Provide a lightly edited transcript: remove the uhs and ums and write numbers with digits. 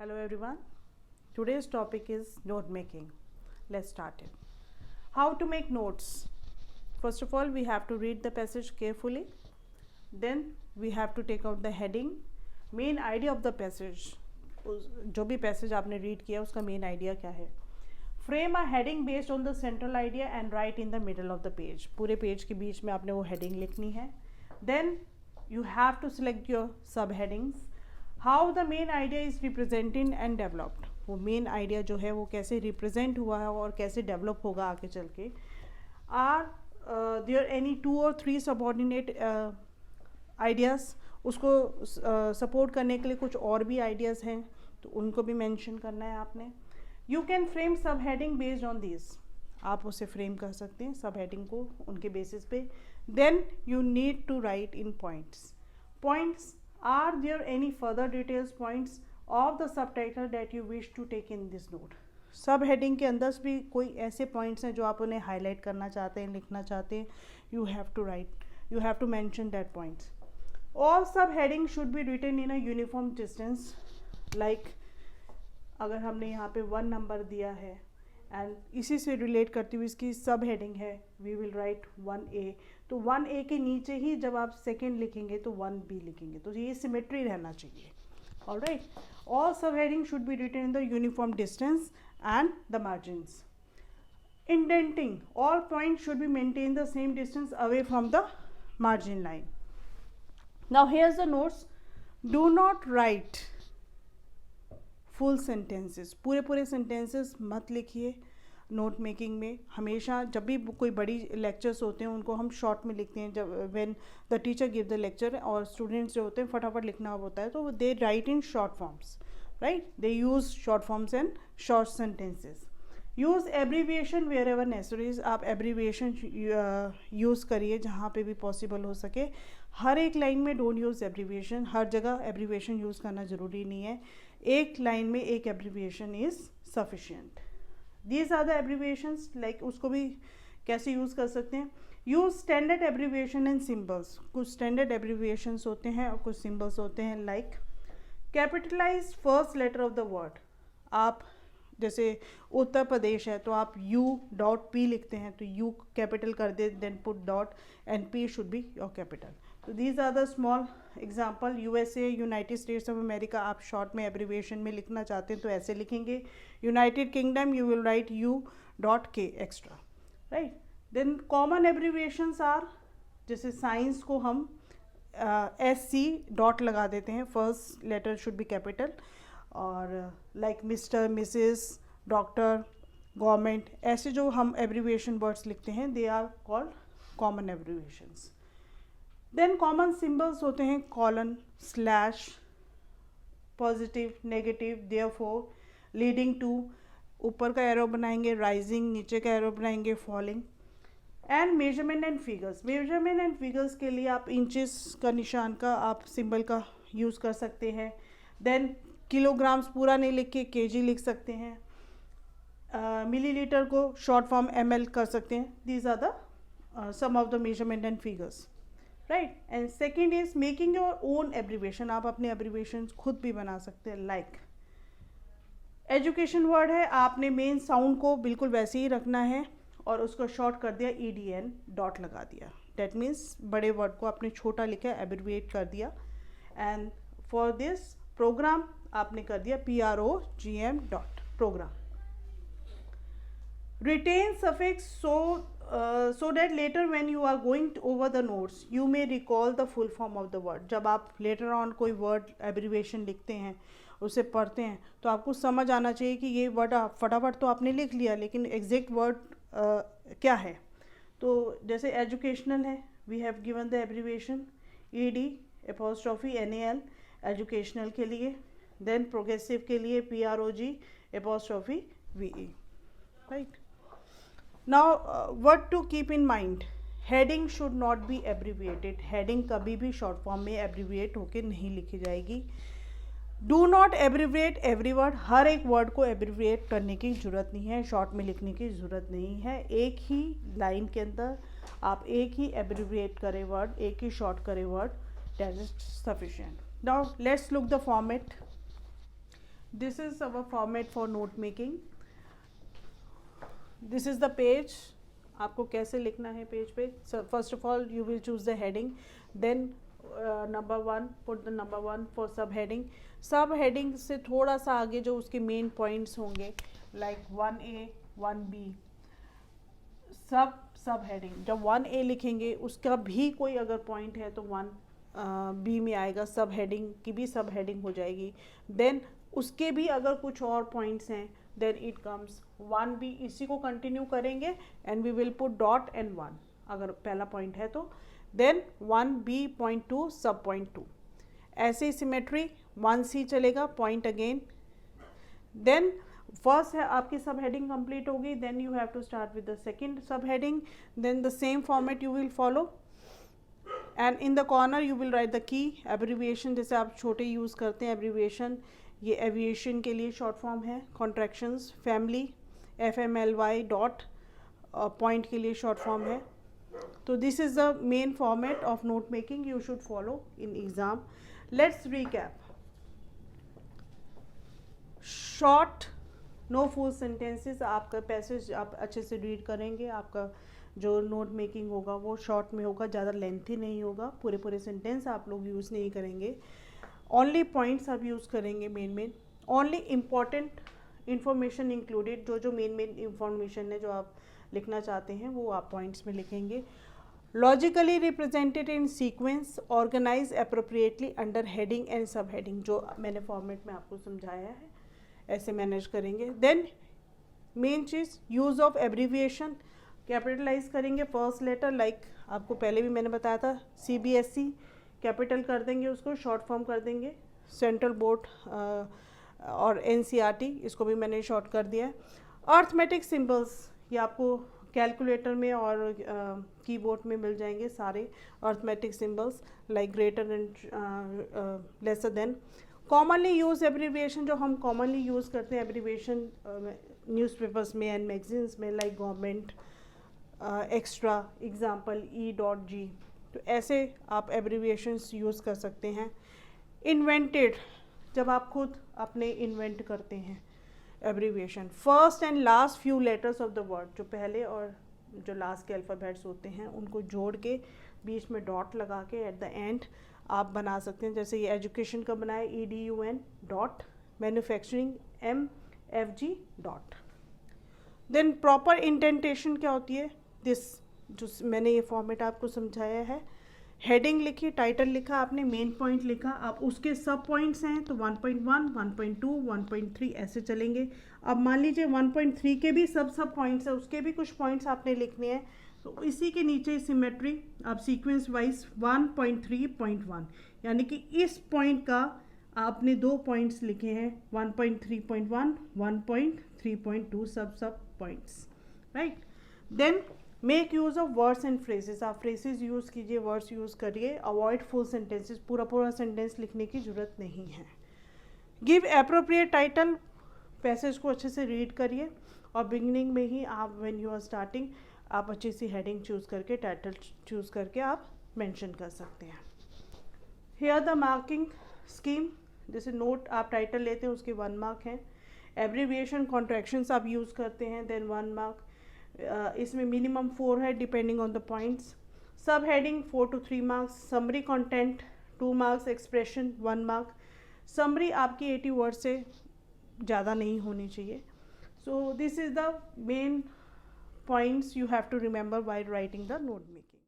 Hello everyone. Today's topic is note making. Let's start it. How to make notes. First of all, we have to read the passage carefully. Then we have to take out the heading. Main idea of the passage. जो भी passage आपने read किया उसका main idea क्या है. Frame a heading based on the central idea and write in the middle of the page. पूरे page के बीच में आपने वो heading लिखनी है. Then you have to select your subheadings. How the main idea is represented and developed. वो main idea जो है वो कैसे रिप्रेजेंट हुआ है और कैसे डेवलप होगा आगे चल के. Are there any 2 or 3 subordinate ideas, उसको सपोर्ट करने के लिए कुछ और भी आइडियाज़ हैं तो उनको भी मेंशन करना है आपने. यू कैन फ्रेम सब हेडिंग बेस्ड ऑन दिस. आप उसे फ्रेम कर सकते हैं सब हेडिंग को उनके बेसिस पे. Then you need to write in points. Are there any further details points of the subtitle that you wish to take in this note? सब हेडिंग के अंदर भी कोई ऐसे पॉइंट्स हैं जो आप उन्हें हाईलाइट करना चाहते हैं, लिखना चाहते हैं. You have to mention that points. All sub heading should be written in a uniform distance. Like अगर हमने यहाँ पे 1 नंबर दिया है एंड इसी से रिलेट करती हुई इसकी सब हेडिंग है, वी विल राइट 1A. तो 1A के नीचे ही जब आप सेकेंड लिखेंगे तो 1B लिखेंगे. तो ये सिमेट्री रहना चाहिए. Alright. All sub heading should be written in the uniform distance and the margins. Indenting. All point should be maintain the same distance away from the margin line. Now here's the notes. Do not write full sentences. पूरे sentences मत लिखिए note making में. हमेशा जब भी कोई बड़ी lectures होते हैं उनको हम शॉर्ट में लिखते हैं. जब when the teacher give the lecture और स्टूडेंट्स जो होते हैं फटाफट लिखना होता है तो they write in short forms. Right. They use short forms and short sentences. Use abbreviation wherever necessaries. आप एब्रीविएशन यूज़ करिए जहाँ पे भी पॉसिबल हो सके. हर एक लाइन में डोंट यूज़ एब्रीविएशन. हर जगह एब्रीविएशन यूज़ करना ज़रूरी नहीं है. एक लाइन में एक abbreviation is sufficient. These are the abbreviations. Like उसको भी कैसे यूज़ कर सकते हैं. Use standard abbreviation and symbols. कुछ स्टैंडर्ड एब्रीविएशंस होते हैं और कुछ सिम्बल्स होते हैं. Like capitalize first letter of the word. आप जैसे उत्तर प्रदेश है तो आप U.P लिखते हैं तो U कैपिटल कर दे, then put dot and P should be your capital. तो these are the small example. USA United States of America आप शॉर्ट में एब्रीविएशन में लिखना चाहते हैं तो ऐसे लिखेंगे. United Kingdom you will write U.K extra. Right. Then common abbreviations are, जैसे साइंस को हम SC डॉट लगा देते हैं. First letter should be capital. और like mister, missus, doctor, government, ऐसे जो हम एब्रीविएशन वर्ड्स लिखते हैं they are called common abbreviations. Then common symbols होते हैं colon, slash, positive, negative, therefore, leading to. ऊपर का एरो बनाएंगे राइजिंग, नीचे का एरो बनाएंगे falling. And measurement and figures. Measurement and figures के लिए आप इंचेस का निशान का आप सिंबल का यूज़ कर सकते हैं. देन किलोग्राम्स पूरा नहीं लिख के kg लिख सकते हैं. मिलीलीटर को शॉर्ट फॉर्म ml कर सकते हैं. These are the some of the measurement and figures. Right. And second is making your own abbreviation. आप अपने एब्रीविएशन खुद भी बना सकते हैं. लाइक एजुकेशन वर्ड है, आपने मेन साउंड को बिल्कुल वैसे ही रखना है और उसको शॉर्ट कर दिया EDN डॉट लगा दिया. डैट मीन्स बड़े वर्ड को आपने छोटा लिखा, एब्रीविएट कर दिया. एंड फॉर दिस प्रोग्राम आपने कर दिया PROGM dot program. Retain suffix so that later when you are going over the notes you may recall the full form of the word. जब आप later on कोई word abbreviation लिखते हैं उसे पढ़ते हैं तो आपको समझ आना चाहिए कि ये वर्ड फटाफट तो आपने लिख लिया लेकिन एग्जैक्ट वर्ड क्या है. तो जैसे एजुकेशनल है, we have given the abbreviation ED_NAL educational के लिए. देन प्रोग्रेसिव के लिए PROG_VE. Right. Now what to keep in mind. Heading should not be abbreviated. Heading कभी भी शॉर्ट फॉर्म में एब्रीविएट होकर नहीं लिखी जाएगी. Do not abbreviate every word. हर एक वर्ड को एब्रीविएट करने की ज़रूरत नहीं है, शॉर्ट में लिखने की ज़रूरत नहीं है. एक ही लाइन के अंदर आप एक ही एब्रीविएट करें वर्ड, एक ही शॉर्ट करें word, that is sufficient. Now let's look the format. This is our format for note making. This is the page. आपको कैसे लिखना है पेज पे? First of all you will choose the heading, then number 1 put the number 1 for sub heading. Sub heading से थोड़ा सा आगे जो उसके मेन पॉइंट्स होंगे, लाइक 1A 1B, सब हेडिंग. जब 1A लिखेंगे उसका भी कोई अगर पॉइंट है तो 1B में आएगा, सब हेडिंग की भी सब हेडिंग हो जाएगी. देन उसके भी अगर कुछ और पॉइंट्स हैं देन इट कम्स 1B. इसी को कंटिन्यू करेंगे and we will put dot and 1 अगर पहला पॉइंट है तो. देन 1B.2 सब पॉइंट 2. ऐसे ही सिमेट्री 1C चलेगा, पॉइंट अगेन. देन फर्स्ट है आपकी सब हेडिंग कंप्लीट होगी, then you have to start with the second sub heading. Then the same format you will follow and in the corner you will write the key abbreviation. जैसे आप छोटे use करते हैं abbreviation, ये aviation के लिए short form है. Contractions family FMLY dot point के लिए शॉर्ट फॉर्म है. तो this is the main format of note making you should follow in exam. Let's recap. Short, no full sentences. आपका पैसेज आप अच्छे से रीड करेंगे, आपका जो नोट मेकिंग होगा वो शॉर्ट में होगा, ज़्यादा लेंथी नहीं होगा. पूरे सेंटेंस आप लोग यूज़ नहीं करेंगे, ओनली पॉइंट्स आप यूज़ करेंगे. Main only important information included, जो मेन इंफॉर्मेशन है जो आप लिखना चाहते हैं वो आप पॉइंट्स में लिखेंगे. Logically represented in sequence, organize appropriately under heading and sub heading, जो मैंने फॉर्मेट में आपको समझाया है ऐसे मैनेज करेंगे. देन मेन चीज़ यूज़ ऑफ एब्रीविएशन, कैपिटलाइज करेंगे फर्स्ट लेटर, लाइक आपको पहले भी मैंने बताया था. CBSE कैपिटल कर देंगे, उसको शॉर्ट फॉर्म कर देंगे. सेंट्रल बोर्ड और NCERT, इसको भी मैंने शॉर्ट कर दिया है. अर्थमेटिक सिंबल्स, ये आपको कैलकुलेटर में और कीबोर्ड में मिल जाएंगे सारे arithmetic symbols, like greater and lesser than. Commonly use abbreviation, जो हम कॉमनली यूज़ करते हैं एब्रीविएशन न्यूज़पेपर्स में एंड मैगजीन्स में, like government, extra, example E.G. तो ऐसे आप एब्रीविएशंस यूज़ कर सकते हैं. इन्वेंटेड, जब आप खुद अपने इन्वेंट करते हैं abbreviation. First and last few letters of the word, जो पहले और जो लास्ट के अल्फ़ाबेट्स होते हैं उनको जोड़ के बीच में डॉट लगा के एट द एंड आप बना सकते हैं. जैसे ये एजुकेशन का बनाए EDUN dot, manufacturing MFG dot. Then proper indentation क्या होती है, दिस जो मैंने ये फॉर्मेट आपको समझाया है. हेडिंग लिखी, टाइटल लिखा आपने, मेन पॉइंट लिखा, आप उसके सब पॉइंट्स हैं तो 1.1, 1.2, 1.3 ऐसे चलेंगे. अब मान लीजिए 1.3 के भी सब पॉइंट्स हैं, उसके भी कुछ पॉइंट्स आपने लिखने हैं, तो इसी के नीचे सिमेट्री आप सीक्वेंस वाइज 1.3.1, यानी कि इस पॉइंट का आपने 2 पॉइंट्स लिखे हैं, 1.3.1, 1.3.2 sub points, right. Then make use of words and phrases, आप फ्रेजेस यूज़ कीजिए, वर्ड्स यूज़ करिए. अवॉइड फुल सेंटेंसेस, पूरा सेंटेंस लिखने की ज़रूरत नहीं है. गिव एप्रोप्रिएट टाइटल, पैसेज को अच्छे से रीड करिए और बिगिनिंग में ही आप व्हेन यू आर स्टार्टिंग आप अच्छी सी हेडिंग चूज़ करके, टाइटल चूज़ करके आप मेंशन कर सकते हैं. हियर द मार्किंग स्कीम, जैसे नोट आप टाइटल लेते हैं उसके 1 मार्क हैं. एब्रीविएशन कॉन्ट्रैक्शंस आप यूज़ करते हैं देन 1 मार्क. इसमें मिनिमम 4 है डिपेंडिंग ऑन द पॉइंट्स. सब heading 4 to 3 marks. Summary content 2 marks. Expression 1 mark. Summary आपकी 80 वर्ड से ज़्यादा नहीं होनी चाहिए. So this is the main points you have to remember while writing the note making.